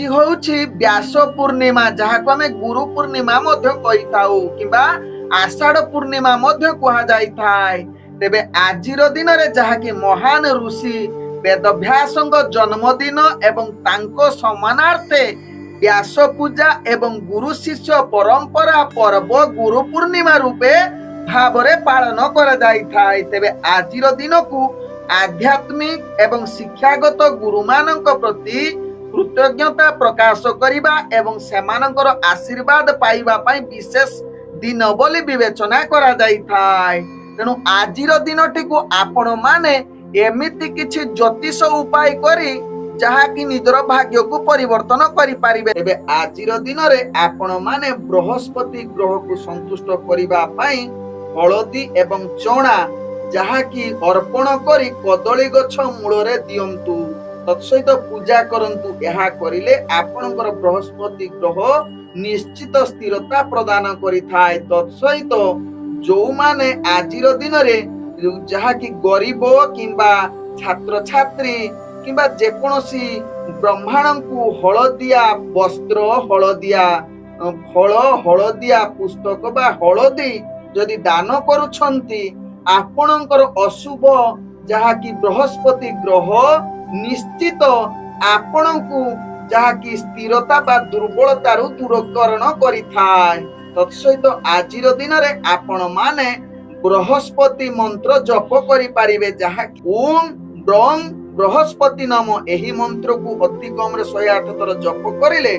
ଆଜି ହଉଛି ବ୍ୟାସ ପୂର୍ଣ୍ଣିମା, ଯାହାକୁ ଆମେ ଗୁରୁ ପୂର୍ଣ୍ଣିମା ମଧ୍ୟ କହିଥାଉ କିମ୍ବା ଆଷାଢ ପୂର୍ଣ୍ଣିମା ମଧ୍ୟ କୁହାଯାଇଥାଏ। ତେବେ ଆଜିର ଦିନରେ ଯାହାକି ମହାନ ଋଷି ବେଦବ୍ୟାସଙ୍କ ଜନ୍ମଦିନ ଏବଂ ତାଙ୍କ ସମ୍ମାନାର୍ଥେ ବ୍ୟାସ ପୂଜା ଏବଂ ଗୁରୁ ଶିଷ୍ୟ ପରମ୍ପରା ପର୍ବ ଗୁରୁ ପୂର୍ଣ୍ଣିମା ରୂପେ ଭାବରେ ପାଳନ କରାଯାଇଥାଏ। ତେବେ ଆଜିର ଦିନକୁ ଆଧ୍ୟାତ୍ମିକ ଏବଂ ଶିକ୍ଷାଗତ ଗୁରୁମାନଙ୍କ ପ୍ରତି କୃତଜ୍ଞତା ପ୍ରକାଶ କରିବା ଏବଂ ସେମାନଙ୍କର ଆଶୀର୍ବାଦ ପାଇବା ପାଇଁ ବିଶେଷ ଦିନ ବୋଲି ବିବେଚନା କରାଯାଇଥାଏ। ତେଣୁ ଆଜିର ଦିନଟିକୁ ଆପଣ ମାନେ ଏମିତି କିଛି ଜ୍ୟୋତିଷ ଉପାୟ କରି ଯାହାକି ନିଜର ଭାଗ୍ୟକୁ ପରିବର୍ତ୍ତନ କରିପାରିବେ। ଏବେ ଆଜିର ଦିନରେ ଆପଣ ମାନେ ବୃହସ୍ପତି ଗ୍ରହକୁ ସନ୍ତୁଷ୍ଟ କରିବା ପାଇଁ ହଳଦୀ ଏବଂ ଚଣା ଯାହାକି ଅର୍ପଣ କରି କଦଳୀ ଗଛ ମୂଳରେ ଦିଅନ୍ତୁ, ତତ୍ସହିତ ପୂଜା କରନ୍ତୁ। ଏହା କରିଲେ ଆପଣଙ୍କର ବୃହସ୍ପତି ଗ୍ରହ ନିଶ୍ଚିତ ସ୍ଥିରତା ପ୍ରଦାନ କରିଥାଏ। ତତ୍ସହିତ ଯୋଉମାନେ ଆଜିର ଦିନରେ ଯାହାକି ଗରିବ କିମ୍ବା ଛାତ୍ରଛାତ୍ରୀ କିମ୍ବା ଯେକୌଣସି ବ୍ରହ୍ମାଣ୍ଡଙ୍କୁ ହଳଦିଆ ବସ୍ତ୍ର, ହଳଦିଆ ଫଳ, ହଳଦିଆ ପୁସ୍ତକ ବା ହଳଦୀ ଯଦି ଦାନ କରୁଛନ୍ତି, ଆପଣଙ୍କର ଅଶୁଭ ଯାହାକି ବୃହସ୍ପତି ଗ୍ରହ ନିଶ୍ଚିତ ଆପଣଙ୍କୁ ଯାହାକି ସ୍ଥିରତା ବା ଦୁର୍ବଳତାରୁ ଦୂରୀକରଣ କରିଥାଏ। ତତ୍ସହିତ ଆଜିର ଦିନରେ ଆପଣ ମାନେ ବୃହସ୍ପତି ମନ୍ତ୍ର ଜପ କରିପାରିବେ, ଯାହାକି ଓಂ ବ୍ରଂ ବୃହସ୍ପତି ନାମ ଏହି ମନ୍ତ୍ରକୁ ଅତି କମରେ 108 ଥର ଜପ କରିଲେ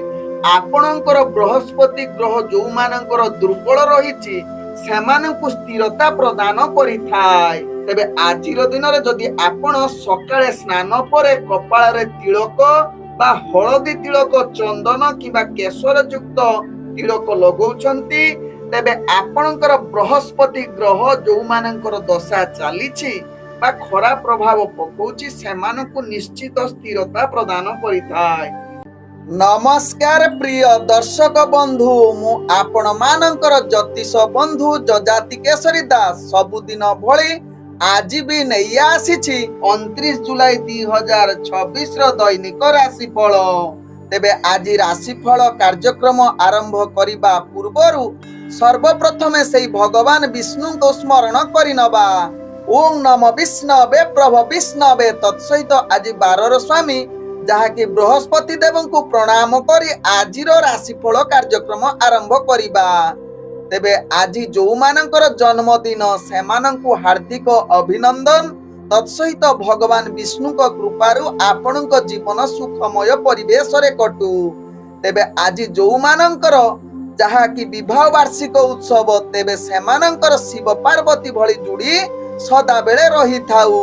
ଆପଣଙ୍କର ବୃହସ୍ପତି ଗ୍ରହ ଯୋଉମାନଙ୍କର ଦୁର୍ବଳ ରହିଛି ସେମାନଙ୍କୁ ସ୍ଥିରତା ପ୍ରଦାନ କରିଥାଏ। ତେବେ ଆଜିର ଦିନରେ ଯଦି ଆପଣ ସକାଳେ ସ୍ନାନ ପରେ କପାଳରେ ତିଳକ ବା ହଳଦୀ ତିଳକ, ଚନ୍ଦନ କିମ୍ବା କେଶର ଯୁକ୍ତ ତିଳକ ଲଗାଉଛନ୍ତି, ତେବେ ଆପଣଙ୍କର ବୃହସ୍ପତି ଗ୍ରହ ଯୋଉମାନଙ୍କର ଦଶା ଚାଲିଛି ବା ଖରାପ ପ୍ରଭାବ ପକଉଛି ସେମାନଙ୍କୁ ନିଶ୍ଚିତ ସ୍ଥିରତା ପ୍ରଦାନ କରିଥାଏ। ନମସ୍କାର ପ୍ରିୟ ଦର୍ଶକ ବନ୍ଧୁ, ମୁଁ ଆପଣ ମାନଙ୍କର ଜ୍ୟୋତିଷ ବନ୍ଧୁ ଯଯାତି କେଶରୀ ଦାସ ସବୁଦିନ ଭଳି ଆଜି ବି ନେଇ ଆସିଛି 29 ଜୁଲାଇ 2026 ର ଦୈନିକ ରାଶିଫଳ। ତେବେ ଆଜି ରାଶିଫଳ କାର୍ଯ୍ୟକ୍ରମ ଆରମ୍ଭ କରିବା ପୂର୍ବରୁ ସର୍ବପ୍ରଥମେ ସେହି ଭଗବାନ ବିଷ୍ଣୁଙ୍କୁ ସ୍ମରଣ କରିନେବା। ଓಂ ନମ ବିଷ୍ଣବେ ପ୍ରଭ ବିଷ୍ଣବେ। ତତ୍ସହିତ ଆଜି ବାରର ସ୍ୱାମୀ ଯାହାକି ବୃହସ୍ପତି ଦେବଙ୍କୁ ପ୍ରଣାମ କରି ଆଜିର ରାଶିଫଳ କାର୍ଯ୍ୟକ୍ରମ ଆରମ୍ଭ କରିବା। ତେବେ ଆଜି ଯୋଉମାନଙ୍କର ଜନ୍ମଦିନ ସେମାନଙ୍କୁ ହାର୍ଦ୍ଦିକ ଅଭିନନ୍ଦନ। ତତ୍ସହିତ ଭଗବାନ ବିଷ୍ଣୁଙ୍କ କୃପାରୁ ଆପଣଙ୍କ ଜୀବନ ସୁଖମୟ ପରିବେଶରେ କଟୁ। ତେବେ ଆଜି ଯୋଉମାନଙ୍କର ଯାହାକି ବିବାହ ବାର୍ଷିକ ଉତ୍ସବ, ତେବେ ସେମାନଙ୍କର ଶିବ ପାର୍ବତୀ ଭଳି ଯୋଡ଼ି ସଦାବେଳେ ରହିଥାଉ।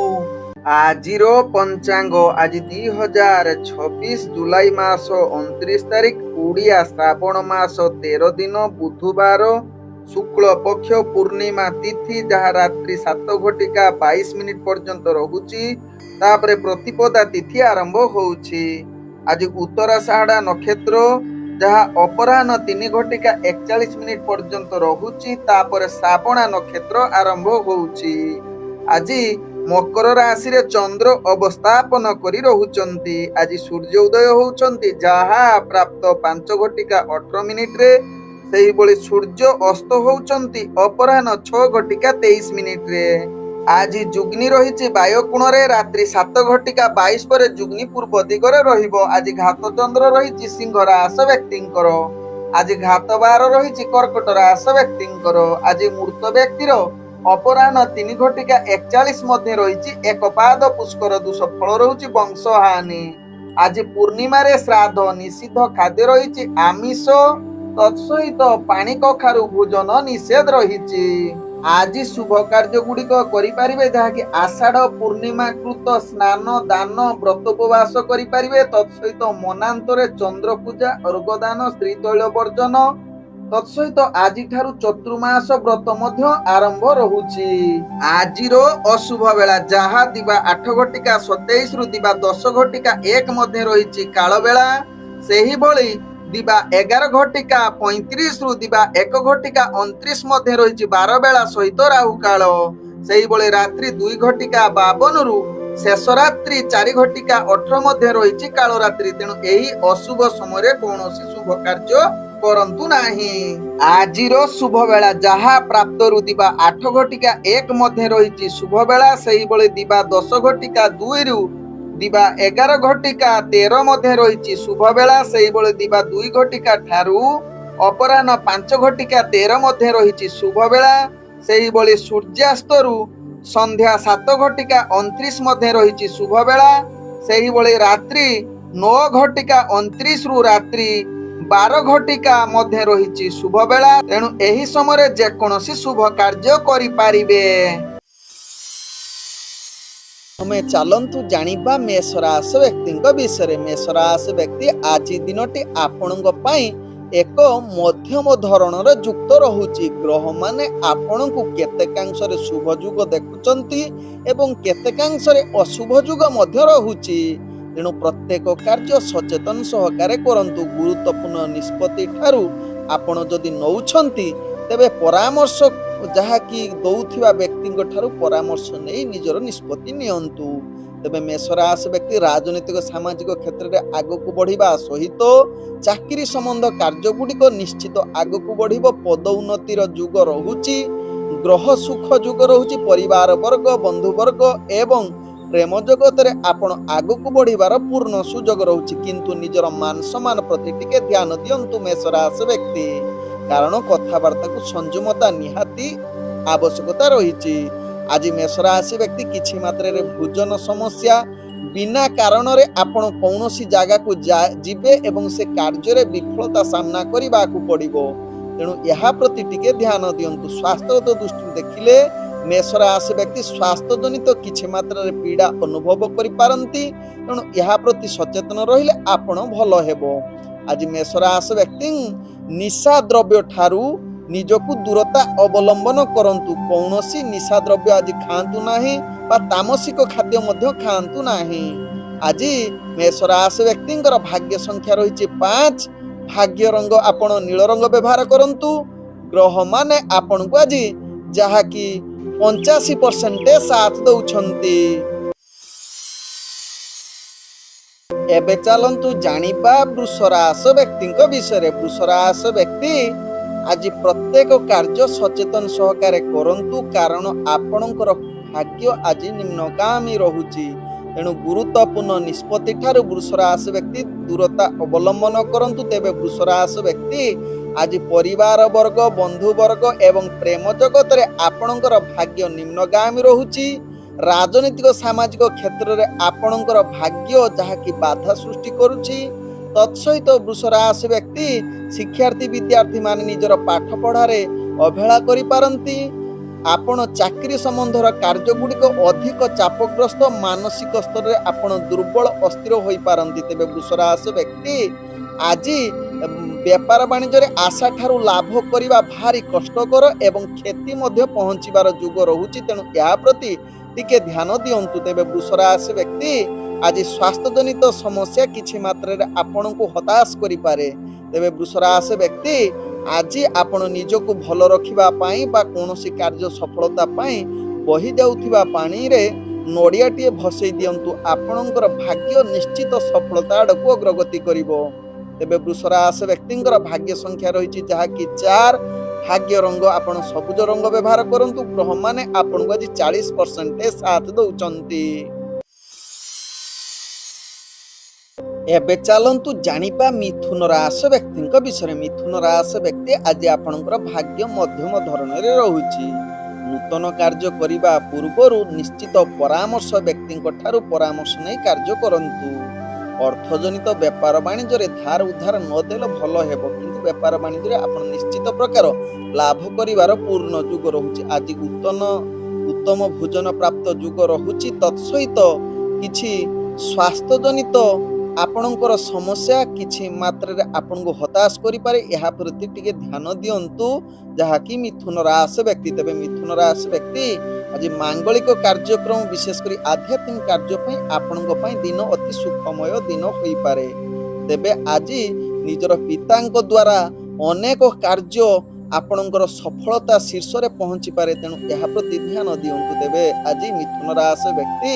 ଆଜିର ପଞ୍ଚାଙ୍ଗ ଆଜି 2026 ଜୁଲାଇ ମାସ 29 ତାରିଖ ଓଡ଼ିଆ ଶ୍ରାବଣ ମାସ 13 ଦିନ ବୁଧବାର, ଶୁକ୍ଳ ପକ୍ଷ ପୂର୍ଣ୍ଣିମା ତିଥି, ଯାହା ରାତ୍ରି 7:22 ପର୍ଯ୍ୟନ୍ତ ରହୁଛି। ତାପରେ ପ୍ରତିପଦା ତିଥି ଆରମ୍ଭ ହଉଛି। ଆଜି ଉତ୍ତରାଷାଢ଼ା ନକ୍ଷତ୍ର ଯାହା ଅପରାହ୍ନ 3:41 ପର୍ଯ୍ୟନ୍ତ ରହୁଛି। ତାପରେ ଶ୍ରାବଣା ନକ୍ଷତ୍ର ଆରମ୍ଭ ହଉଛି। ଆଜି ମକର ରାଶିରେ ଚନ୍ଦ୍ର ଅବସ୍ଥାପନ କରି ରହୁଛନ୍ତି। ଆଜି ସୂର୍ଯ୍ୟ ଉଦୟ ହଉଛନ୍ତି ଯାହା ପ୍ରାପ୍ତ 5:18 ସେହିଭଳି ସୂର୍ଯ୍ୟ ଅସ୍ତ ହଉଛନ୍ତି ଅପରାହ୍ନ 6:23। ଆଜି ଯୁଗ୍ନି ରହିଛି ବାୟୁକୋଣରେ, ରାତ୍ରି 7:22 ପରେ ଯୁଗ୍ନି ପୂର୍ବ ଦିଗରେ ରହିବ। ଆଜି ଘାତ ଚନ୍ଦ୍ର ରହିଛି ସିଂହ ରାଶ ବ୍ୟକ୍ତିଙ୍କର। ଆଜି ଘାତ ବାର ରହିଛି କର୍କଟ ରାଶ ବ୍ୟକ୍ତିଙ୍କର। ଆଜି ମୃତ ବ୍ୟକ୍ତିର ଅପରାହ୍ନ 3:41 ମଧ୍ୟ ରହିଛି ଏକ ପାଦ ପୁଷ୍କର ଦୋଷ, ଫଳ ରହୁଛି ବଂଶହାନି। ଆଜି ପୂର୍ଣ୍ଣିମାରେ ଶ୍ରାଦ୍ଧ, ନିଷିଦ୍ଧ ଖାଦ୍ୟ ରହିଛି ଆମିଷ, ତତ୍ସହିତ ପାଣି କଖାରୁ ଭୋଜନ ନିଷେଧ ରହିଛି। ଆଜି ଶୁଭ କାର୍ଯ୍ୟ ଗୁଡ଼ିକ କରିପାରିବେ, ଯାହାକି ଆଷାଢ଼ ପୂର୍ଣ୍ଣିମା କୃତ ସ୍ନାନ, ଦାନ, ବ୍ରତ ଉପବାସ କରିପାରିବେ। ତତ୍ସହିତ ମନାନ୍ତରେ ଚନ୍ଦ୍ର ପୂଜା, ଅର୍ଘଦାନ, ସ୍ତ୍ରୀ ତୈଳ ବର୍ଜନ। ତତ୍ସହିତ ଆଜିଠାରୁ ଚତୁର୍ମାସ ବ୍ରତ ମଧ୍ୟ ଆରମ୍ଭ ରହୁଛି। ଆଜିର ଅଶୁଭ ବେଳା ଯାହା ଦିବା 8:27 ରୁ ଦିବା 10:01 ମଧ୍ୟ ରହିଛି କାଳ ବେଳା। ସେହିଭଳି ଦିବା 11:35 ରୁ ଦିବା 1:29 ମଧ୍ୟ ରହିଛି ବାର ବେଳା ସହିତ ରାହୁ କାଳ। ସେହିଭଳି ରାତ୍ରି 2:52 ରୁ शेष रात्रि 4 घटिका 18 मध्य रही काल रात्रि। तेणु यही अशुभ समय कौन शुभ कार्य करंतु नाही। आजिर शुभ बेला जहा प्राप्त रु दिबा 8 घटिका 1 मध्य रही शुभ बेला, सेही बळे दिबा 10 घटिका 2 रु दिबा 11 घटिका 13 मध्य रही शुभ बेला, सेही बळे दिबा 2 घटिका ठारू अपराह्न 5 घटिका 13 मध्य रही शुभ बेला, सेही बळे सूर्यास्त रु संध्या 7 घटिका 29 मध्य रही शुभ बेला, सेही बळे रात्रि 9 घटिका 29 रु रात्रि 12 घटिका मध्य रही शुभ बेला। तेणु एही समय जेकोसी शुभ कार्य करि पारिबे। हमें चलंतु जानिबा मेष राशि व्यक्ति विषय। मेष राशि व्यक्ति आज दिनटी आपणक पई एक मध्यम धरणर युक्त रहुची। ग्रह माने आपणकु केतेकांशरे शुभ जुग देखुचंती एवं केतेकांशरे अशुभ जुग मध्य रहुची। तेणु प्रत्येक कार्य सचेतन सहकारे करंतु। गुरुत्वपूर्ण निष्पत्ति ठारू आपण जदि नौछंती तेबे परामर्श जहा कि दौथिबा व्यक्ति ठारू परामर्श नै निजर निष्पत्ति नियंतु। तेबे मेष राशि व्यक्ति राजनीतिक सामाजिक क्षेत्र में आगक बढ़िबा सहित चाकरी संबंध कार्य गुड़िक निश्चित आगक बढ़िबो। पद उन्नतिर जुग रहुची। ग्रह सुख जुग रहुची। परिवार वर्ग बंधु वर्ग एवं प्रेम जगत रे आपण आगक बढ़िबार पूर्ण सुजोग रहुची। किंतु निजर मान सम्मान प्रति टिके ध्यान दियंतु मेष राशि व्यक्ति, कारण कथावार्ता को संयमता निहाती आवश्यकता रही। आज मेष राशि व्यक्ति किछि मात्रा रे भोजन समस्या बिना कारण रे आपण कौनसी जगह को जिबे एवं से कार्य रे विफलता सामना करबा को पड़िबो। तेणु यहा प्रति टिके ध्यान दियंतु। स्वास्थ्यगत दृष्टि देखिले मेष राशि व्यक्ति स्वास्थ्य जनित किछि मात्रा रे पीड़ा अनुभव करि पारंती। तेणु यहा प्रति सचेतन रहिले आपण भलो हेबो। आज मेष राशि व्यक्ति निशा द्रव्य ठारू निजकु दूरता अवलंबन करंतु। कौनसी निशा द्रव्य आज खांतु नाही बा तामसिक खाद्य मध्य खांतु नाही। आज मेष राशि व्यक्तिंकर भाग्य संख्या रही 5। भाग्य रंग आपण नील रंग व्यवहार करंतु। ग्रह माने आपण को आज जहा कि 85% साथ दउछंती। एबे चलंतु जानिबा वृष राशि व्यक्तिंक विषय। वृष राशि व्यक्ति आज प्रत्येक कार्य सचेतन सहकारे करंतु, कारण आपणकर भाग्य आज निम्नगामी रहुची। तेणु गुरुत्वपूर्ण निष्पत्ति ठारू वृष राशि व्यक्ति दूरता अवलंबन करंतु। तेबे वृष राशि व्यक्ति आज परिवार वर्ग बंधु वर्ग एवं प्रेम जगत रे आपणकर भाग्य निम्नगामी रहुची। राजनीतिक सामाजिक क्षेत्र रे आपणकर भाग्य जहा कि बाधा सृष्टि करुची। तत्सहित वृष राशि व्यक्ति शिक्षार्थी विद्यार्थी मान निजर पाठ पढ़ारे अवहेला करि पारंती। आपण चाकरी संबंधर कार्य गुड़िक अधिक चापग्रस्त मानसिक स्तर रे आपण दुर्बल अस्थिर होई पारंती। तेबे वृष राशि व्यक्ति आज व्यापार वाणिज्य रे आशा ठारू लाभ करिबा भारी कष्टकर एवं क्षति मध्य पहुंचीबार जुग रहुची। तेणु या प्रति टिके ध्यान दियंतु। तेबे वृष राशि व्यक्ति आज स्वास्थ्य जनित समस्या किछि मात्रा रे आपण को हताश करि पारे। तेबे वृष राशि व्यक्ति आज आपण निजको भल रखिबा पाई बा कोनोसी कार्य सफलता पाई बही जाउथिबा पानी रे नडियाटिए भसई दियंतु। आपणकर भाग्य निश्चित सफलता आडको अग्रगति करिवो। तेबे वृष राशि व्यक्तिंकर भाग्य संख्या रही जहा कि 4। भाग्य रंग आपण सबुज रंग व्यवहार करंतु। ग्रह माने आपण को आज 40% साथ दउचंती। एबे चलंतु जानिबा मिथुन राशि व्यक्तिंक विषय। मिथुन राशि व्यक्ति आज आपणकर भाग्य मध्यम धरण रे रहुची। नूतन कार्य करिबा पूर्वरु निश्चित परामर्श व्यक्तिंक ठारू परामर्श नै कार्य करंतु। अर्थजनित व्यापार वाणिज्य रे धार उधार न देल भलो हेबो, किंतु व्यापार वाणिज्य रे आपण निश्चित प्रकार लाभ करिवार पूर्ण जुग रहुची। आज उत्तम भोजन प्राप्त जुग रहुची। तत्सहित किछि स्वास्थ्य जनित आपणकर समस्या किछि मात्रा रे आपण को हताश करि पारे। एहा प्रति टिके ध्यान दियंतु जहा कि मिथुन राशि व्यक्ति। तबे मिथुन राशि व्यक्ति आज मांगलिक कार्यक्रम विशेष करी आध्यात्मिक कार्य पई आपणक पई दिन अति सुखमय दिन होई पारे। तेबे आज निजर पितांक द्वारा अनेक कार्य आपणकर सफलता शीर्ष रे पहुंची पारे। तेणु एहा प्रति ध्यान दियंतु। तेबे आज मिथुन राशि व्यक्ति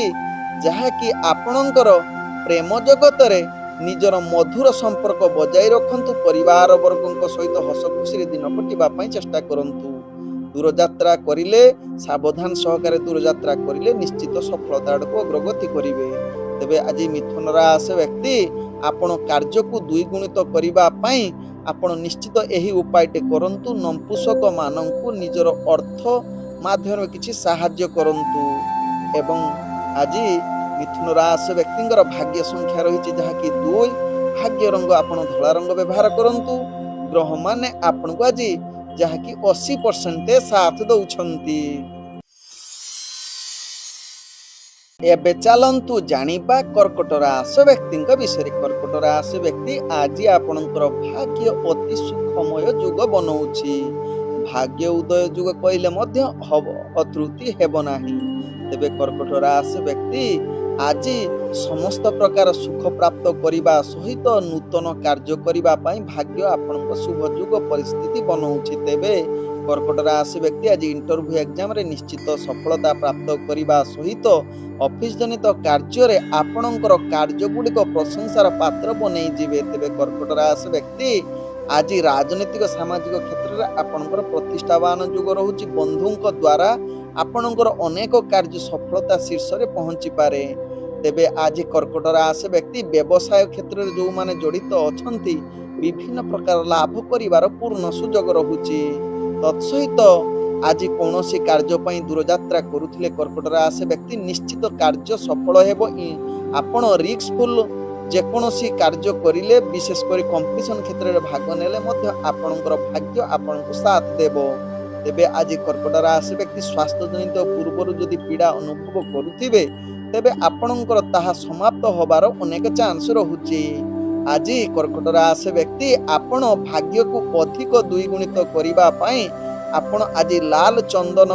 ଯାହାକି ଆପଣଙ୍କର ପ୍ରେମ ଜଗତରେ ନିଜର ମଧୁର ସମ୍ପର୍କ ବଜାଇ ରଖନ୍ତୁ। ପରିବାର ବର୍ଗଙ୍କ ସହିତ ହସ ଖୁସିରେ ଦିନ କଟିବା ପାଇଁ ଚେଷ୍ଟା କରନ୍ତୁ। ଦୂରଯାତ୍ରା କରିଲେ ସାବଧାନ ସହକାରେ ଦୂରଯାତ୍ରା କରିଲେ ନିଶ୍ଚିତ ସଫଳତା ଆଡ଼କୁ ଅଗ୍ରଗତି କରିବେ। ତେବେ ଆଜି ମିଥୁନ ରାଶି ବ୍ୟକ୍ତି ଆପଣ କାର୍ଯ୍ୟକୁ ଦ୍ୱିଗୁଣିତ କରିବା ପାଇଁ ଆପଣ ନିଶ୍ଚିତ ଏହି ଉପାୟଟି କରନ୍ତୁ। ନପୁଂସକ ମାନଙ୍କୁ ନିଜର ଅର୍ଥ ମାଧ୍ୟମରେ କିଛି ସାହାଯ୍ୟ କରନ୍ତୁ। ଏବଂ ଆଜି ମିଥୁନ ରାଶି ବ୍ୟକ୍ତିଙ୍କର ଭାଗ୍ୟ ସଂଖ୍ୟା ରହିଛି ଯାହାକି 2। ଭାଗ୍ୟ ରଙ୍ଗ ଆପଣ ଧଳା ରଙ୍ଗ ବ୍ୟବହାର କରନ୍ତୁ। ଗ୍ରହମାନେ ଆପଣଙ୍କୁ ଆଜି ଯାହାକି 80% ସାଥ ଦଉଛନ୍ତି। ଏବେ ଚାଲନ୍ତୁ ଜାଣିବା କର୍କଟ ରାଶି ବ୍ୟକ୍ତିଙ୍କ ବିଷୟରେ। କର୍କଟ ରାଶି ବ୍ୟକ୍ତି ଆଜି ଆପଣଙ୍କର ଭାଗ୍ୟ ଅତି ସୁଖମୟ ଯୁଗ ବନଉଛି। ଭାଗ୍ୟ ଉଦୟ ଯୁଗ କହିଲେ ମଧ୍ୟ ଅତ୍ରୁଟି ହେବ ନାହିଁ। ତେବେ କର୍କଟ ରାଶି ବ୍ୟକ୍ତି ଆଜି ସମସ୍ତ ପ୍ରକାର ସୁଖ ପ୍ରାପ୍ତ କରିବା ସହିତ ନୂତନ କାର୍ଯ୍ୟ କରିବା ପାଇଁ ଭାଗ୍ୟ ଆପଣଙ୍କ ଶୁଭ ଯୁଗ ପରିସ୍ଥିତି ବନଉଛି। ତେବେ କର୍କଟ ରାଶି ବ୍ୟକ୍ତି ଆଜି ଇଣ୍ଟରଭ୍ୟୁ ଏକ୍ଜାମରେ ନିଶ୍ଚିତ ସଫଳତା ପ୍ରାପ୍ତ କରିବା ସହିତ ଅଫିସ ଜନିତ କାର୍ଯ୍ୟରେ ଆପଣଙ୍କର କାର୍ଯ୍ୟଗୁଡ଼ିକ ପ୍ରଶଂସାର ପାତ୍ର ବନେଇଯିବେ। ତେବେ କର୍କଟ ରାଶି ବ୍ୟକ୍ତି ଆଜି ରାଜନୈତିକ ସାମାଜିକ କ୍ଷେତ୍ରରେ ଆପଣଙ୍କର ପ୍ରତିଷ୍ଠାବାନ ଯୁଗ ରହୁଛି। ବନ୍ଧୁଙ୍କ ଦ୍ୱାରା ଆପଣଙ୍କର ଅନେକ କାର୍ଯ୍ୟ ସଫଳତା ଶୀର୍ଷରେ ପହଞ୍ଚିପାରେ। ତେବେ ଆଜି କର୍କଟ ରାଶି ବ୍ୟକ୍ତି ବ୍ୟବସାୟ କ୍ଷେତ୍ରରେ ଯେଉଁମାନେ ଜଡ଼ିତ ଅଛନ୍ତି ବିଭିନ୍ନ ପ୍ରକାର ଲାଭ କରିବାର ପୂର୍ଣ୍ଣ ସୁଯୋଗ ରହୁଛି। ତତ୍ସହିତ ଆଜି କୌଣସି କାର୍ଯ୍ୟ ପାଇଁ ଦୂରଯାତ୍ରା କରୁଥିଲେ କର୍କଟ ରାଶି ବ୍ୟକ୍ତି ନିଶ୍ଚିତ କାର୍ଯ୍ୟ ସଫଳ ହେବ। ଆପଣ ରିସ୍କଫୁଲ ଯେକୌଣସି କାର୍ଯ୍ୟ କରିଲେ ବିଶେଷ କରି କମ୍ପିଟିସନ କ୍ଷେତ୍ରରେ ଭାଗ ନେଲେ ମଧ୍ୟ ଆପଣଙ୍କର ଭାଗ୍ୟ ଆପଣଙ୍କୁ ସାଥ ଦେବ। ତେବେ ଆଜି କର୍କଟ ରାଶି ବ୍ୟକ୍ତି ସ୍ୱାସ୍ଥ୍ୟ ଜନିତ ପୂର୍ବରୁ ଯଦି ପୀଡ଼ା ଅନୁଭବ କରୁଥିବେ ତେବେ ଆପଣଙ୍କର ତାହା ସମାପ୍ତ ହେବାର ଅନେକ ଚାନ୍ସ ରହୁଛି। ଆଜି କର୍କଟ ରାଶି ବ୍ୟକ୍ତି ଆପଣ ଭାଗ୍ୟକୁ ଅଧିକ ଦ୍ୱିଗୁଣିତ କରିବା ପାଇଁ ଆପଣ ଆଜି ଲାଲ ଚନ୍ଦନ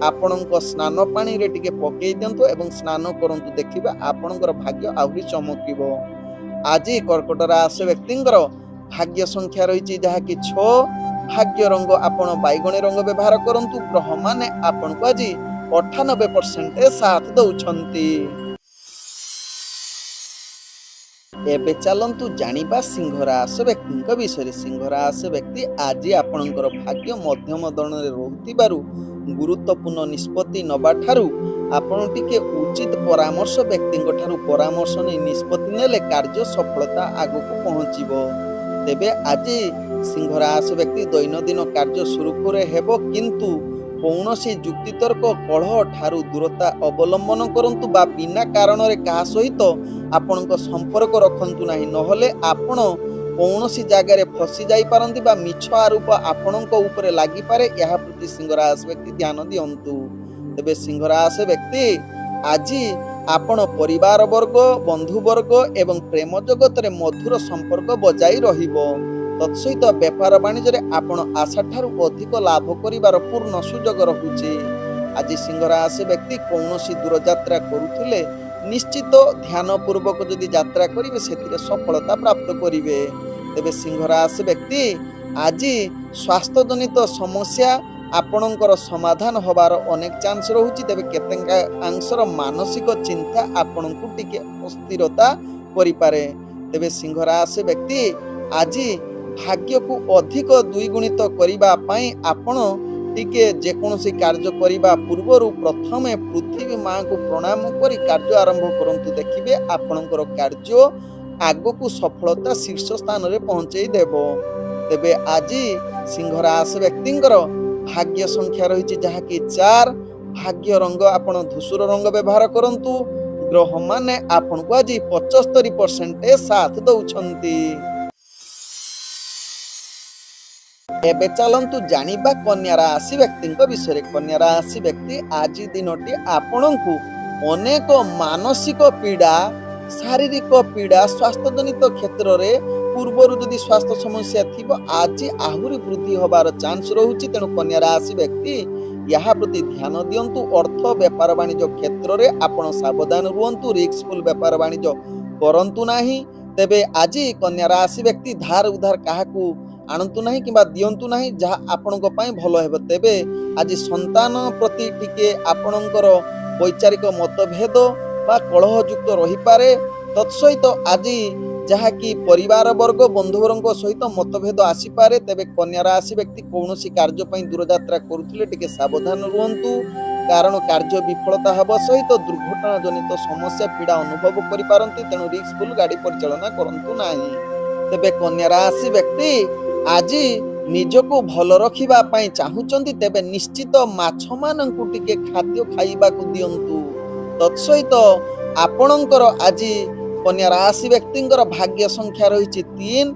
ଆପଣଙ୍କ ସ୍ନାନ ପାଣିରେ ଟିକେ ପକେଇ ଦିଅନ୍ତୁ ଏବଂ ସ୍ନାନ କରନ୍ତୁ। ଦେଖିବେ ଆପଣଙ୍କର ଭାଗ୍ୟ ଆହୁରି ଚମକିବ। ଆଜି କର୍କଟ ରାଶି ବ୍ୟକ୍ତିଙ୍କର ଭାଗ୍ୟ ସଂଖ୍ୟା ରହିଛି ଯାହାକି 6। ଭାଗ୍ୟ ରଙ୍ଗ ଆପଣ ବାଇଗଣୀ ରଙ୍ଗ ବ୍ୟବହାର କରନ୍ତୁ। ଗ୍ରହମାନେ ଆପଣଙ୍କୁ ଆଜି 98% ସାଥ ଦଉଛନ୍ତି। ଏବେ ଚାଲନ୍ତୁ ଜାଣିବା ସିଂହ ରାଶି ବ୍ୟକ୍ତିଙ୍କ ବିଷୟରେ। ସିଂହ ରାଶି ବ୍ୟକ୍ତି ଆଜି ଆପଣଙ୍କର ଭାଗ୍ୟ ମଧ୍ୟମ ଧରଣରେ ରହୁଥିବାରୁ ଗୁରୁତ୍ୱପୂର୍ଣ୍ଣ ନିଷ୍ପତ୍ତି ନେବାଠାରୁ ଆପଣ ଟିକେ ଉଚିତ ପରାମର୍ଶ ବ୍ୟକ୍ତିଙ୍କ ଠାରୁ ପରାମର୍ଶ ନେଇ ନିଷ୍ପତ୍ତି ନେଲେ କାର୍ଯ୍ୟ ସଫଳତା ଆଗକୁ ପହଞ୍ଚିବ। ତେବେ ଆଜି ସିଂହ ରାଶି ବ୍ୟକ୍ତି ଦୈନନ୍ଦିନ କାର୍ଯ୍ୟ ସୁରୁଖୁରୁରେ ହେବ କିନ୍ତୁ କୌଣସି ଯୁକ୍ତିତର୍କ କଳହ ଠାରୁ ଦୂରତା ଅବଲମ୍ବନ କରନ୍ତୁ ବା ବିନା କାରଣରେ କାହା ସହିତ ଆପଣଙ୍କ ସମ୍ପର୍କ ରଖନ୍ତୁ ନାହିଁ। ନହେଲେ ଆପଣ କୌଣସି ଜାଗାରେ ଫସି ଯାଇପାରନ୍ତି ବା ମିଛ ଆରୋପ ଆପଣଙ୍କ ଉପରେ ଲାଗିପାରେ। ଏହା ପ୍ରତି ସିଂହ ରାଶି ବ୍ୟକ୍ତି ଧ୍ୟାନ ଦିଅନ୍ତୁ। ତେବେ ସିଂହ ରାଶି ବ୍ୟକ୍ତି ଆଜି ଆପଣ ପରିବାର ବର୍ଗ ବନ୍ଧୁବର୍ଗ ଏବଂ ପ୍ରେମ ଜଗତରେ ମଧୁର ସମ୍ପର୍କ ବଜାଇ ରହିବ। ତତ୍ସହିତ ବେପାର ବାଣିଜ୍ୟରେ ଆପଣ ଆଶାଠାରୁ ଅଧିକ ଲାଭ କରିବାର ପୂର୍ଣ୍ଣ ସୁଯୋଗ ରହୁଛି। ଆଜି ସିଂହ ରାଶି ବ୍ୟକ୍ତି କୌଣସି ଦୂରଯାତ୍ରା କରୁଥିଲେ ନିଶ୍ଚିତ ଧ୍ୟାନ ପୂର୍ବକ ଯଦି ଯାତ୍ରା କରିବେ ସେଥିରେ ସଫଳତା ପ୍ରାପ୍ତ କରିବେ। ତେବେ ସିଂହ ରାଶି ବ୍ୟକ୍ତି ଆଜି ସ୍ୱାସ୍ଥ୍ୟଜନିତ ସମସ୍ୟା ଆପଣଙ୍କର ସମାଧାନ ହେବାର ଅନେକ ଚାନ୍ସ ରହୁଛି। ତେବେ କେତେକାଂଶର ମାନସିକ ଚିନ୍ତା ଆପଣଙ୍କୁ ଟିକେ ଅସ୍ଥିରତା କରିପାରେ। ତେବେ ସିଂହ ରାଶି ବ୍ୟକ୍ତି ଆଜି ଭାଗ୍ୟକୁ ଅଧିକ ଦ୍ୱିଗୁଣିତ କରିବା ପାଇଁ ଆପଣ ଟିକେ ଯେକୌଣସି କାର୍ଯ୍ୟ କରିବା ପୂର୍ବରୁ ପ୍ରଥମେ ପୃଥିବୀ ମାଙ୍କୁ ପ୍ରଣାମ କରି କାର୍ଯ୍ୟ ଆରମ୍ଭ କରନ୍ତୁ। ଦେଖିବେ ଆପଣଙ୍କର କାର୍ଯ୍ୟ ଆଗକୁ ସଫଳତା ଶୀର୍ଷ ସ୍ଥାନରେ ପହଞ୍ଚେଇ ଦେବ। ତେବେ ଆଜି ସିଂହ ରାଶି ବ୍ୟକ୍ତିଙ୍କର ଭାଗ୍ୟ ସଂଖ୍ୟା ରହିଛି ଯାହାକି 4। ଭାଗ୍ୟ ରଙ୍ଗ ଆପଣ ଧୂସର ରଙ୍ଗ ବ୍ୟବହାର କରନ୍ତୁ। ଗ୍ରହମାନେ ଆପଣଙ୍କୁ ଆଜି 75% ସାଥ ଦଉଛନ୍ତି। ଏବେ ଚାଲନ୍ତୁ ଜାଣିବା କନ୍ୟା ରାଶି ବ୍ୟକ୍ତିଙ୍କ ବିଷୟରେ। କନ୍ୟା ରାଶି ବ୍ୟକ୍ତି ଆଜି ଦିନଟି ଆପଣଙ୍କୁ ଅନେକ ମାନସିକ ପୀଡ଼ା ଶାରୀରିକ ପୀଡ଼ା ସ୍ୱାସ୍ଥ୍ୟଜନିତ କ୍ଷେତ୍ରରେ ପୂର୍ବରୁ ଯଦି ସ୍ୱାସ୍ଥ୍ୟ ସମସ୍ୟା ଥିବ ଆଜି ଆହୁରି ବୃଦ୍ଧି ହେବାର ଚାନ୍ସ ରହୁଛି। ତେଣୁ କନ୍ୟା ରାଶି ବ୍ୟକ୍ତି ଏହା ପ୍ରତି ଧ୍ୟାନ ଦିଅନ୍ତୁ। ଅର୍ଥ ବେପାର ବାଣିଜ୍ୟ କ୍ଷେତ୍ରରେ ଆପଣ ସାବଧାନ ରୁହନ୍ତୁ। ରିସ୍କଫୁଲ ବେପାର ବାଣିଜ୍ୟ କରନ୍ତୁ ନାହିଁ। ତେବେ ଆଜି କନ୍ୟା ରାଶି ବ୍ୟକ୍ତି ଧାର ଉଧାର କାହାକୁ ଆଣନ୍ତୁ ନାହିଁ କିମ୍ବା ଦିଅନ୍ତୁ ନାହିଁ ଯାହା ଆପଣଙ୍କ ପାଇଁ ଭଲ ହେବ। ତେବେ ଆଜି ସନ୍ତାନ ପ୍ରତି ଟିକେ ଆପଣଙ୍କର ବୈଚାରିକ ମତଭେଦ বা କଳହଯୁକ୍ତ ରହିପାରେ। ତତ୍ସହିତ ଆଜି ଯାହାକି ପରିବାର ବର୍ଗ ବନ୍ଧୁବର୍ଗ ସହିତ ମତଭେଦ ଆସିପାରେ। ତେବେ କନ୍ୟା ରାଶି ବ୍ୟକ୍ତି କୌଣସି କାର୍ଯ୍ୟ ପାଇଁ ଦୂରଯାତ୍ରା କରୁଥିଲେ ଟିକେ ସାବଧାନ ରୁହନ୍ତୁ, କାରଣ କାର୍ଯ୍ୟ ବିଫଳତା ହେବା ସହିତ ଦୁର୍ଘଟଣା ଜନିତ ସମସ୍ୟା ପୀଡ଼ା ଅନୁଭବ କରିପାରନ୍ତି। ତେଣୁ ରିସ୍କଫୁଲ ଗାଡ଼ି ପରିଚାଳନା କରନ୍ତୁ ନାହିଁ। ତେବେ କନ୍ୟା ରାଶି ବ୍ୟକ୍ତି ଆଜି ନିଜକୁ ଭଲ ରଖିବା ପାଇଁ ଚାହୁଁଛନ୍ତି, ତେବେ ନିଶ୍ଚିତ ମାଛମାନଙ୍କୁ ଟିକେ ଖାଦ୍ୟ ଖାଇବାକୁ ଦିଅନ୍ତୁ। ତତ୍ସହିତ ଆପଣଙ୍କର ଆଜି କନ୍ୟା ରାଶି ବ୍ୟକ୍ତିଙ୍କର ଭାଗ୍ୟ ସଂଖ୍ୟା ରହିଛି 3।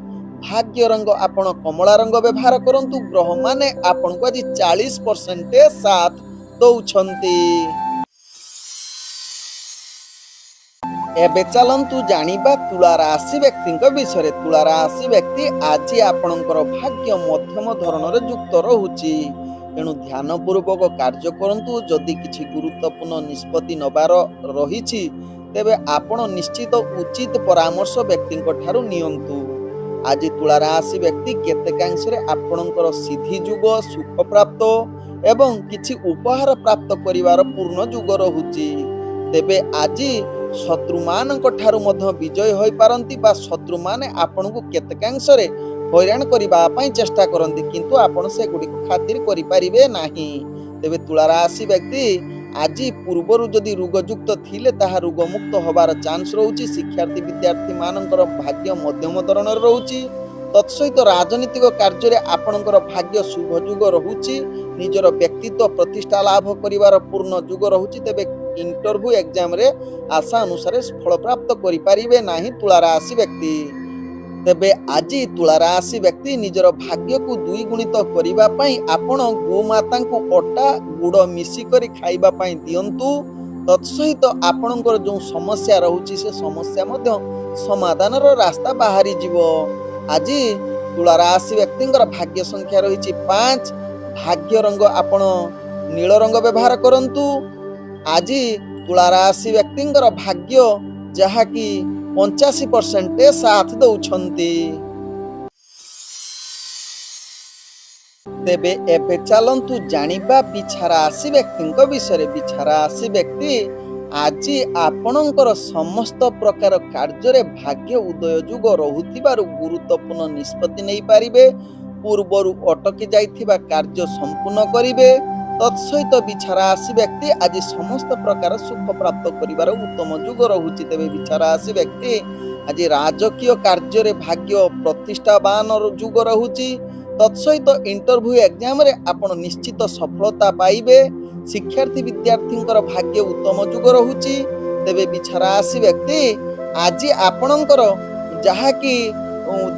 ଭାଗ୍ୟ ରଙ୍ଗ ଆପଣ କମଳା ରଙ୍ଗ ବ୍ୟବହାର କରନ୍ତୁ। ଗ୍ରହମାନେ ଆପଣଙ୍କୁ ଆଜି 40% ସାଥ ଦଉଛନ୍ତି। ଏବେ ଚାଲନ୍ତୁ ଜାଣିବା ତୁଳା ରାଶି ବ୍ୟକ୍ତିଙ୍କ ବିଷୟରେ। ତୁଳା ରାଶି ବ୍ୟକ୍ତି ଆଜି ଆପଣଙ୍କର ଭାଗ୍ୟ ମଧ୍ୟମ ଧରଣରେ ଯୁକ୍ତ ରହୁଛି। ତେଣୁ ଧ୍ୟାନ ପୂର୍ବକ କାର୍ଯ୍ୟ କରନ୍ତୁ। ଯଦି କିଛି ଗୁରୁତ୍ୱପୂର୍ଣ୍ଣ ନିଷ୍ପତ୍ତି ନେବାର ରହିଛି, ତେବେ ଆପଣ ନିଶ୍ଚିତ ଉଚିତ ପରାମର୍ଶ ବ୍ୟକ୍ତିଙ୍କ ଠାରୁ ନିଅନ୍ତୁ। ଆଜି ତୁଳା ରାଶି ବ୍ୟକ୍ତି କେତେକାଂଶରେ ଆପଣଙ୍କର ସିଦ୍ଧି ଯୁଗ, ସୁଖ ପ୍ରାପ୍ତ ଏବଂ କିଛି ଉପହାର ପ୍ରାପ୍ତ କରିବାର ପୂର୍ଣ୍ଣ ଯୁଗ ରହୁଛି। ତେବେ ଆଜି ଶତ୍ରୁମାନଙ୍କ ଠାରୁ ମଧ୍ୟ ବିଜୟ ହୋଇପାରନ୍ତି ବା ଶତ୍ରୁମାନେ ଆପଣଙ୍କୁ କେତେକାଂଶରେ ହଇରାଣ କରିବା ପାଇଁ ଚେଷ୍ଟା କରନ୍ତି, କିନ୍ତୁ ଆପଣ ସେଗୁଡ଼ିକୁ ଖାତିର କରିପାରିବେ ନାହିଁ। ତେବେ ତୁଳା ରାଶି ବ୍ୟକ୍ତି ଆଜି ପୂର୍ବରୁ ଯଦି ରୋଗଯୁକ୍ତ ଥିଲେ ତାହା ରୋଗମୁକ୍ତ ହେବାର ଚାନ୍ସ ରହୁଛି। ଶିକ୍ଷାର୍ଥୀ ବିଦ୍ୟାର୍ଥୀମାନଙ୍କର ଭାଗ୍ୟ ମଧ୍ୟମ ଧରଣର ରହୁଛି। ତତ୍ସହିତ ରାଜନୈତିକ କାର୍ଯ୍ୟରେ ଆପଣଙ୍କର ଭାଗ୍ୟ ଶୁଭ ଯୁଗ ରହୁଛି। ନିଜର ବ୍ୟକ୍ତିତ୍ୱ ପ୍ରତିଷ୍ଠା ଲାଭ କରିବାର ପୂର୍ଣ୍ଣ ଯୁଗ ରହୁଛି। ତେବେ ଇଣ୍ଟରଭ୍ୟୁ ଏକ୍ଜାମରେ ଆଶା ଅନୁସାରେ ଫଳ ପ୍ରାପ୍ତ କରିପାରିବେ ନାହିଁ ତୁଳା ରାଶି ବ୍ୟକ୍ତି। ତେବେ ଆଜି ତୁଳା ରାଶି ବ୍ୟକ୍ତି ନିଜର ଭାଗ୍ୟକୁ ଦ୍ୱିଗୁଣିତ କରିବା ପାଇଁ ଆପଣ ଗୋମାତାଙ୍କୁ ଅଟା ଗୁଡ଼ ମିଶିକରି ଖାଇବା ପାଇଁ ଦିଅନ୍ତୁ। ତତ୍ସହିତ ଆପଣଙ୍କର ଯେଉଁ ସମସ୍ୟା ରହୁଛି ସେ ସମସ୍ୟା ମଧ୍ୟ ସମାଧାନର ରାସ୍ତା ବାହାରିଯିବ। ଆଜି ତୁଳା ରାଶି ବ୍ୟକ୍ତିଙ୍କର ଭାଗ୍ୟ ସଂଖ୍ୟା ରହିଛି 5। ଭାଗ୍ୟ ରଙ୍ଗ ଆପଣ ନୀଳ ରଙ୍ଗ ବ୍ୟବହାର କରନ୍ତୁ। ଆଜି ତୁଳା ରାଶି ବ୍ୟକ୍ତିଙ୍କର ଭାଗ୍ୟ ଯାହାକି 85% ସାଥ ଦଉଛନ୍ତି। ତେବେ ଏବେ ଚାଲନ୍ତୁ ଜାଣିବା ବିଛା ରାଶି ବ୍ୟକ୍ତିଙ୍କ ବିଷୟରେ। ବିଛା ରାଶି ବ୍ୟକ୍ତି ଆଜି ଆପଣଙ୍କର ସମସ୍ତ ପ୍ରକାର କାର୍ଯ୍ୟରେ ଭାଗ୍ୟ ଉଦୟ ଯୁଗ ରହୁଥିବାରୁ ଗୁରୁତ୍ୱପୂର୍ଣ୍ଣ ନିଷ୍ପତ୍ତି ନେଇପାରିବେ। ପୂର୍ବରୁ ଅଟକି ଯାଇଥିବା କାର୍ଯ୍ୟ ସମ୍ପୂର୍ଣ୍ଣ କରିବେ। ତତ୍ସହିତ ବିଛା ରାଶି ବ୍ୟକ୍ତି ଆଜି ସମସ୍ତ ପ୍ରକାର ସୁଖ ପ୍ରାପ୍ତ କରିବାର ଉତ୍ତମ ଯୁଗ ରହୁଛି। ତେବେ ବିଛା ରାଶି ବ୍ୟକ୍ତି ଆଜି ରାଜକୀୟ କାର୍ଯ୍ୟରେ ଭାଗ୍ୟ ପ୍ରତିଷ୍ଠାବାନର ଯୁଗ ରହୁଛି। ତତ୍ସହିତ ଇଣ୍ଟରଭ୍ୟୁ ଏକ୍ଜାମରେ ଆପଣ ନିଶ୍ଚିତ ସଫଳତା ପାଇବେ। ଶିକ୍ଷାର୍ଥୀ ବିଦ୍ୟାର୍ଥୀଙ୍କର ଭାଗ୍ୟ ଉତ୍ତମ ଯୁଗ ରହୁଛି। ତେବେ ବିଛା ରାଶି ବ୍ୟକ୍ତି ଆଜି ଆପଣଙ୍କର ଯାହାକି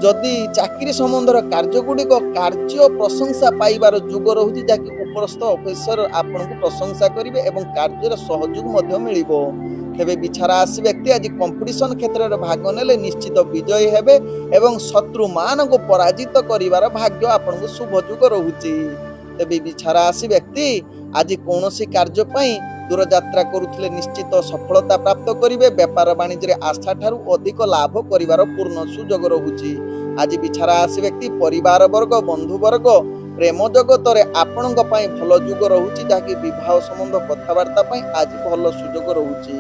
ଯଦି ଚାକିରି ସମ୍ବନ୍ଧର କାର୍ଯ୍ୟଗୁଡ଼ିକ କାର୍ଯ୍ୟ ପ୍ରଶଂସା ପାଇବାର ଯୁଗ ରହୁଛି, ଯାହାକି ଉପରସ୍ଥ ଅଫିସର ଆପଣଙ୍କୁ ପ୍ରଶଂସା କରିବେ ଏବଂ କାର୍ଯ୍ୟରେ ସହଯୋଗ ମଧ୍ୟ ମିଳିବ। ତେବେ ବିଛା ରାଶି ବ୍ୟକ୍ତି ଆଜି କମ୍ପିଟିସନ କ୍ଷେତ୍ରରେ ଭାଗ ନେଲେ ନିଶ୍ଚିତ ବିଜୟୀ ହେବେ ଏବଂ ଶତ୍ରୁମାନଙ୍କୁ ପରାଜିତ କରିବାର ଭାଗ୍ୟ ଆପଣଙ୍କୁ ଶୁଭ ଯୁଗ ରହୁଛି। ତେବେ ବିଛା ରାଶି ବ୍ୟକ୍ତି ଆଜି କୌଣସି କାର୍ଯ୍ୟ ପାଇଁ ଦୂରଯାତ୍ରା କରୁଥିଲେ ନିଶ୍ଚିତ ସଫଳତା ପ୍ରାପ୍ତ କରିବେ। ବେପାର ବାଣିଜ୍ୟରେ ଆଶା ଠାରୁ ଅଧିକ ଲାଭ କରିବାର ପୂର୍ଣ୍ଣ ସୁଯୋଗ ରହୁଛି। ଆଜି ବିଛା ରାଶି ବ୍ୟକ୍ତି ପରିବାର ବର୍ଗ, ବନ୍ଧୁ ବର୍ଗ, ପ୍ରେମ ଜଗତରେ ଆପଣଙ୍କ ପାଇଁ ଭଲ ଯୁଗ ରହୁଛି, ଯାହାକି ବିବାହ ସମ୍ବନ୍ଧ କଥାବାର୍ତ୍ତା ପାଇଁ ଆଜି ଭଲ ସୁଯୋଗ ରହୁଛି।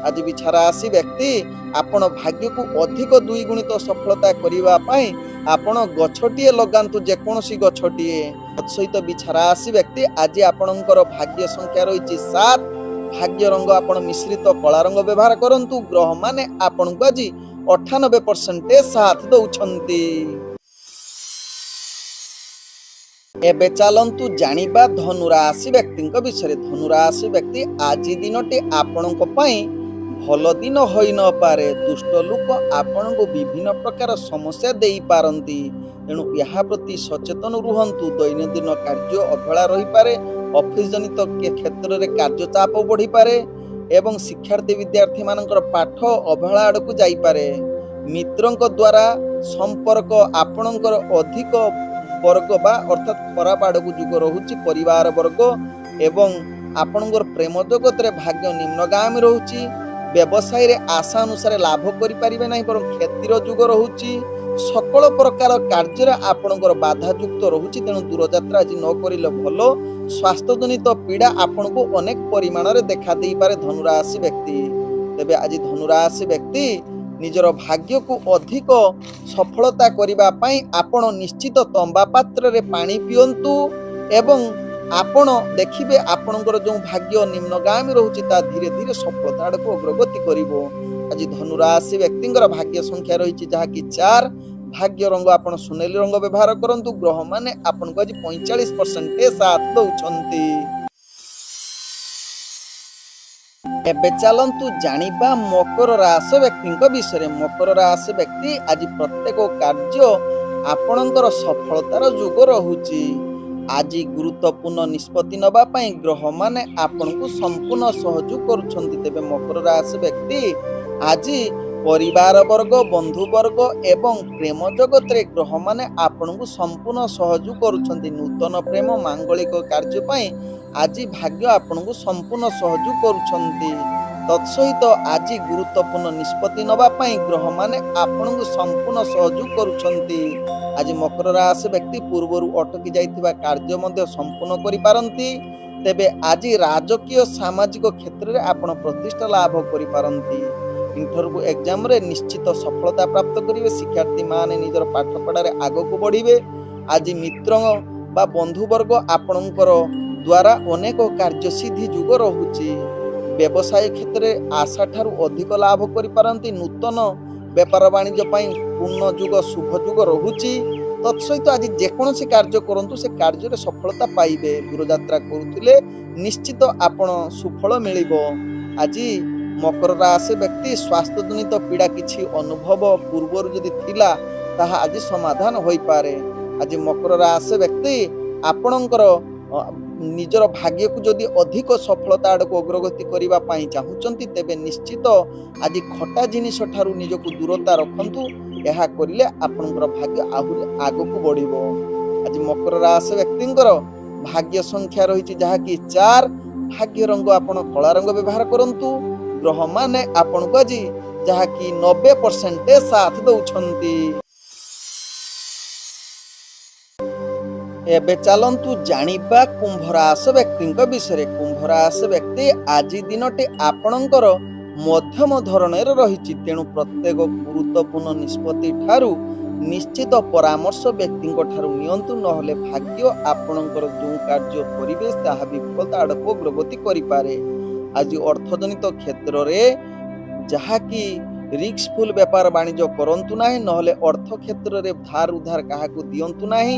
ଆଜି ବିଛା ରାଶି ବ୍ୟକ୍ତି ଆପଣ ଭାଗ୍ୟକୁ ଅଧିକ ଦ୍ୱିଗୁଣିତ ସଫଳତା କରିବା ପାଇଁ ଆପଣ ଗଛଟିଏ ଲଗାନ୍ତୁ, ଯେକୌଣସି ଗଛଟିଏ। ତତ୍ସହିତ ବିଛା ରାଶି ବ୍ୟକ୍ତି ଆଜି ଆପଣଙ୍କର ଭାଗ୍ୟ ସଂଖ୍ୟା ରହିଛି 7। ଭାଗ୍ୟ ରଙ୍ଗ ଆପଣ ମିଶ୍ରିତ କଳା ରଙ୍ଗ ବ୍ୟବହାର କରନ୍ତୁ। ଗ୍ରହମାନେ ଆପଣଙ୍କୁ ଆଜି 98% ସାଥ ଦଉଛନ୍ତି। ଏବେ ଚାଲନ୍ତୁ ଜାଣିବା ଧନୁ ରାଶି ବ୍ୟକ୍ତିଙ୍କ ବିଷୟରେ। ଧନୁ ରାଶି ବ୍ୟକ୍ତି ଆଜି ଦିନଟି ଆପଣଙ୍କ ପାଇଁ ଭଲ ଦିନ ହୋଇନପାରେ। ଦୁଷ୍ଟ ଲୋକ ଆପଣଙ୍କୁ ବିଭିନ୍ନ ପ୍ରକାର ସମସ୍ୟା ଦେଇପାରନ୍ତି, ତେଣୁ ଏହା ପ୍ରତି ସଚେତନ ରୁହନ୍ତୁ। ଦୈନନ୍ଦିନ କାର୍ଯ୍ୟ ଅବହେଳା ରହିପାରେ। ଅଫିସ ଜନିତ କ୍ଷେତ୍ରରେ କାର୍ଯ୍ୟ ଚାପ ବଢ଼ିପାରେ ଏବଂ ଶିକ୍ଷାର୍ଥୀ ବିଦ୍ୟାର୍ଥୀମାନଙ୍କର ପାଠ ଅବହେଳା ଆଡ଼କୁ ଯାଇପାରେ। ମିତ୍ରଙ୍କ ଦ୍ୱାରା ସମ୍ପର୍କ ଆପଣଙ୍କର ଅଧିକ ବର୍ଗ ବା ଅର୍ଥାତ୍ ଖରାପ ଆଡ଼କୁ ଯୁଗ ରହୁଛି। ପରିବାର ବର୍ଗ ଏବଂ ଆପଣଙ୍କର ପ୍ରେମ ଜଗତରେ ଭାଗ୍ୟ ନିମ୍ନଗାମୀ ରହୁଛି। ବ୍ୟବସାୟରେ ଆଶା ଅନୁସାରେ ଲାଭ କରିପାରିବେ ନାହିଁ, ବରଂ କ୍ଷତିର ଯୁଗ ରହୁଛି। ସକଳ ପ୍ରକାର କାର୍ଯ୍ୟରେ ଆପଣଙ୍କର ବାଧାଯୁକ୍ତ ରହୁଛି, ତେଣୁ ଦୂରଯାତ୍ରା ଆଜି ନ କରିଲେ ଭଲ। ସ୍ୱାସ୍ଥ୍ୟଜନିତ ପୀଡ଼ା ଆପଣଙ୍କୁ ଅନେକ ପରିମାଣରେ ଦେଖା ଦେଇପାରେ ଧନୁ ରାଶି ବ୍ୟକ୍ତି। तेबे आज धनुराशि व्यक्ति निजर भाग्य को अधिक सफलता करिबा पई आपण निश्चित तंबा पात्र रे पानी पियंतु एवं आपण देखिबे आपणकर जो भाग्य निम्नगामी रहउची ता धीरे धीरे सफलता आड़को अग्रगति करिवो। आज धनुराशि व्यक्तिंकर भाग्य संख्या रही जहा कि 4। भाग्य रंग आपण सुनेली रंग व्यवहार करंतु ग्रह माने आपण को आज 45% साथ दउछंती। एबे चलंतु जानिबा मकर राशि व्यक्तिंक विषय। मकर राशि व्यक्ति आज प्रत्येक कार्य आपणकर सफलतार जुग रहुची। आज गुरुत्वपूर्ण निष्पत्ति नबा पई ग्रह माने आपण को संपूर्ण सहयोग करूछंती। तेबे मकर राशि व्यक्ति आज परिवार वर्ग बंधु वर्ग एवं प्रेम जगत रे ग्रह माने आपण को संपूर्ण सहयोग करूछंती। नूतन प्रेम मांगलिक कार्य पई आज भाग्य आपण को संपूर्ण सहयोग करूछंती। तत्सहित आज गुरुत्वपूर्ण निष्पत्ति नबा पई ग्रह माने आपण को संपूर्ण सहयोग करूछंती। आज मकर राशि व्यक्ति पूर्वरु अटकी जाइथिबा कार्य मध्ये संपूर्ण करि पारंती। तेबे आज राजकीय सामाजिक क्षेत्र रे आपण प्रतिष्ठा लाभ करि पारंती। इंटरव्यू एग्जाम रे निश्चित सफलता प्राप्त करिवे। शिक्षार्थी माने निजर पाठ पढ़ा रे आगो को बढ़िवे। आज मित्र बा बंधु वर्ग आपणकर द्वारा अनेक कार्य सिद्धि जुग रहुची। व्यवसाय क्षेत्र में आशा ठारू अधिक लाभ करि पारंती। नूतन व्यापार वाणिज्य पई पूर्ण जुग शुभ जुग रहुची। तत्सहित आज जेकोसी कार्य करंतु से कार्य रे सफलता पाइबे। दूरयात्रा करुथिले निश्चित आपण सुफल मिलिबो। आज मकर राशि व्यक्ति स्वास्थ्य जनित पीड़ा किछि अनुभव पूर्वर जदि थिला ताहा आज समाधान होई पारे। आज मकर राशि व्यक्ति आपणकर निजर भाग्य को जदि अधिक सफलता आड़को अग्रगति करिबा पई चाहुचंती तेबे निश्चित आज खटा जिनिस ठारू निजको दूरता रखंतु। यहा करिले आपणकर भाग्य आहुरि आगको बढ़िबो। आज मकर राशि व्यक्तिंकर भाग्य संख्या रहिछि जहा कि 4। भाग्य रंग आपण कला रंग व्यवहार करंतु। ग्रह माने आपण को आज जहा कि 90% साथ दउछंती। एबे चलंतु जानिबा कुंभ राशि व्यक्तिंक विषय। कुंभ राशि व्यक्ति आज दिनटे आपणकर मध्यम धरणेर रहिछि। तेणु प्रत्येक गुरुत्वपूर्ण निष्पत्ति ठारू निश्चित परामर्श व्यक्तिंक ठारू नियंतु। नहले भाग्य आपणकर जो कार्य करिवे ताहा विफलता आड़को अग्रगति करि पारे। आज अर्थजनित क्षेत्र रे जहा कि रिस्कफुल व्यापार वाणिज्य करंतु नाही। नहले अर्थ क्षेत्र रे धार उधार काहाकू दियंतु नाही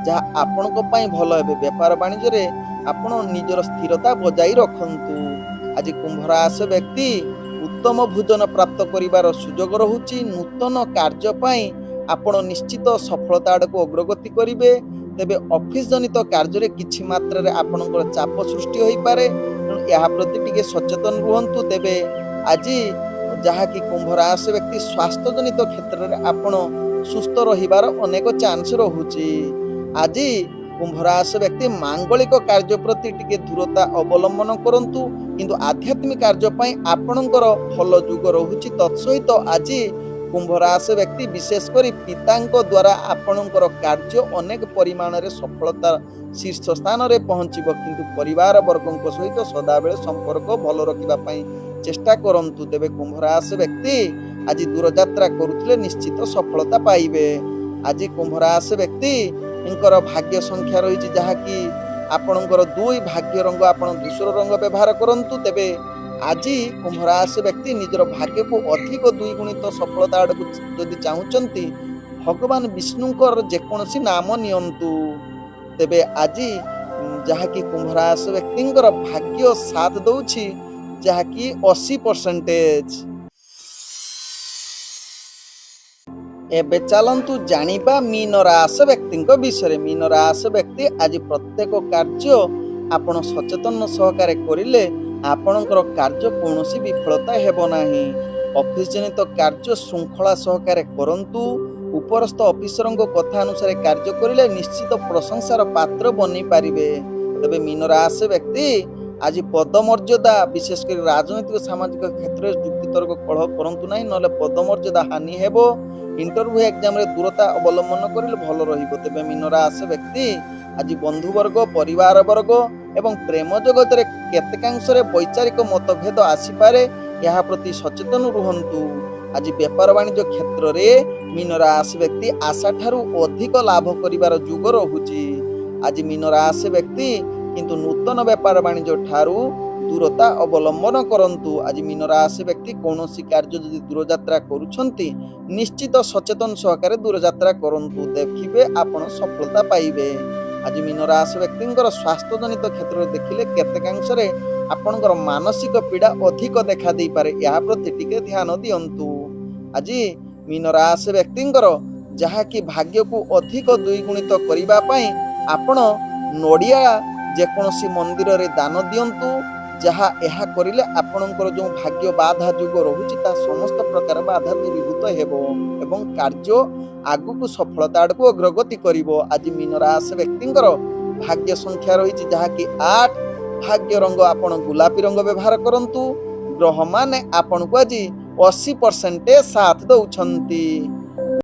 जहा आपण को पई भलो हेबे। व्यापार वाणिज्य रे आपण निजर स्थिरता बजाई रखंतु। आज कुंभ राशि व्यक्ति उत्तम भोजन प्राप्त करिवार सुयोग रहुची। नूतन कार्य पई आपण निश्चित सफलता आड़को अग्रगति करिवे। तेबे ऑफिस जनित कार्य रे किछि मात्रा रे आपणकर चाप सृष्टि होई पारे। यहा प्रति टिके सचेतन रुहंतु। तेबे आज जहा कि कुंभ राशि व्यक्ति स्वास्थ्य जनित क्षेत्र रे आपण सुस्थ रहिबार अनेक चांस रहुची। आज कुंभ राशि व्यक्ति मांगलिक कार्य प्रति टिके दूरता अवलंबन करंतु। किंतु आध्यात्मिक कार्य पई आपणकर भल जुग रहुची। तत्सहित आज कुंभ राशि व्यक्ति विशेष करी पितांको द्वारा आपणकर कार्य अनेक परिमाण रे सफलता शीर्ष स्थान रे पहुंचीबो। किंतु परिवार वर्गों सहित सदाबेले संपर्क भल रखिबा पई चेष्टा करंतु। तेबे कुंभ राशि व्यक्ति आज दूरयात्रा करुथिले निश्चित सफलता पाइबे। आज कुंभ राशि व्यक्ति इनकर भाग्य संख्या रही जहा कि आपणकर 2। भाग्य रंग आपण दूसर रंग व्यवहार करंतु। तेबे आज कुंभ राशि व्यक्ति निजर भाग्य को अधिक 2 गुणित सफलता आड़को जदि चाहुचंती भगवान विष्णुकर जेकोसी नाम नियंतु। तेबे आज जहा कि कुंभ राशि व्यक्तिंकर भाग्य साथ दउछि जहा कि 80%। एबे चलंतु जानिबा मीन राशि व्यक्तिंक विषय। मीन राशि व्यक्ति आज प्रत्येक कार्य आपण सचेतन सहकारे करिले आपणकर कार्य कौनसी विफलता हेबो नाही। ऑफिस जनित कार्य श्रृंखला सहकारे करंतु। उपरस्थ ऑफिसरन कथा अनुसार कार्य करिले निश्चित प्रशंसार पात्र बनी पारिबे। तबे मीन राशि व्यक्ति आज पदमर्यादा विशेष कर राजनैतिक सामाजिक क्षेत्र में युक्ति तर्क कलह करंतु नाही। नले पदमर्यादा हानि हेबो। इंटरव्यू एग्जाम रे दूरता अवलंबन करिले भल रहिबो। तेबे मीन राशि व्यक्ति आज बंधु वर्ग परिवार वर्ग एवं प्रेम जगत रे केतकांश रे वैचारिक मतभेद आसी पारे। ଏହା ପ୍ରତି ସଚେତନ ରୁହନ୍ତୁ। ଆଜି ବେପାର ବାଣିଜ୍ୟ କ୍ଷେତ୍ରରେ ମୀନ ରାଶି ବ୍ୟକ୍ତି ଆଶା ଠାରୁ ଅଧିକ ଲାଭ କରିବାର ଯୁଗ ରହୁଛି। ଆଜି ମୀନ ରାଶି ବ୍ୟକ୍ତି କିନ୍ତୁ ନୂତନ ବେପାର ବାଣିଜ୍ୟ ଠାରୁ ଦୂରତା ଅବଲମ୍ବନ କରନ୍ତୁ। ଆଜି ମୀନ ରାଶି ବ୍ୟକ୍ତି କୌଣସି କାର୍ଯ୍ୟ ଯଦି ଦୂରଯାତ୍ରା କରୁଛନ୍ତି ନିଶ୍ଚିତ ସଚେତନ ସହକାରେ ଦୂରଯାତ୍ରା କରନ୍ତୁ, ଦେଖିବେ ଆପଣ ସଫଳତା ପାଇବେ। ଆଜି ମୀନ ରାଶି ବ୍ୟକ୍ତିଙ୍କର ସ୍ୱାସ୍ଥ୍ୟ ଜନିତ କ୍ଷେତ୍ରରେ ଦେଖିଲେ କେତେକାଂଶରେ ଆପଣଙ୍କର ମାନସିକ ପୀଡ଼ା ଅଧିକ ଦେଖା ଦେଇପାରେ, ଏହା ପ୍ରତି ଟିକେ ଧ୍ୟାନ ଦିଅନ୍ତୁ। ଆଜି ମୀନ ରାଶି ବ୍ୟକ୍ତିଙ୍କର ଯାହାକି ଭାଗ୍ୟକୁ ଅଧିକ ଦ୍ୱିଗୁଣିତ କରିବା ପାଇଁ ଆପଣ ନଡ଼ିଆ ଯେକୌଣସି ମନ୍ଦିରରେ ଦାନ ଦିଅନ୍ତୁ। ଏହା କରିଲେ ଆପଣଙ୍କର ଯେଉଁ ଭାଗ୍ୟ ବାଧା ଯୁଗ ରହୁଛି ତାହା ସମସ୍ତ ପ୍ରକାର ବାଧା ଦୂରୀଭୂତ ହେବ ଏବଂ କାର୍ଯ୍ୟ ଆଗକୁ ସଫଳତା ଆଡ଼କୁ ଅଗ୍ରଗତି କରିବ। ଆଜି ମୀନ ରାଶି ବ୍ୟକ୍ତିଙ୍କର ଭାଗ୍ୟ ସଂଖ୍ୟା ରହିଛି ଯାହାକି 8। ଭାଗ୍ୟ ରଙ୍ଗ ଆପଣ ଗୋଲାପୀ ରଙ୍ଗ ବ୍ୟବହାର କରନ୍ତୁ। ଗ୍ରହମାନେ ଆପଣଙ୍କୁ ଆଜି 80% ସାଥ ଦେଉଛନ୍ତି।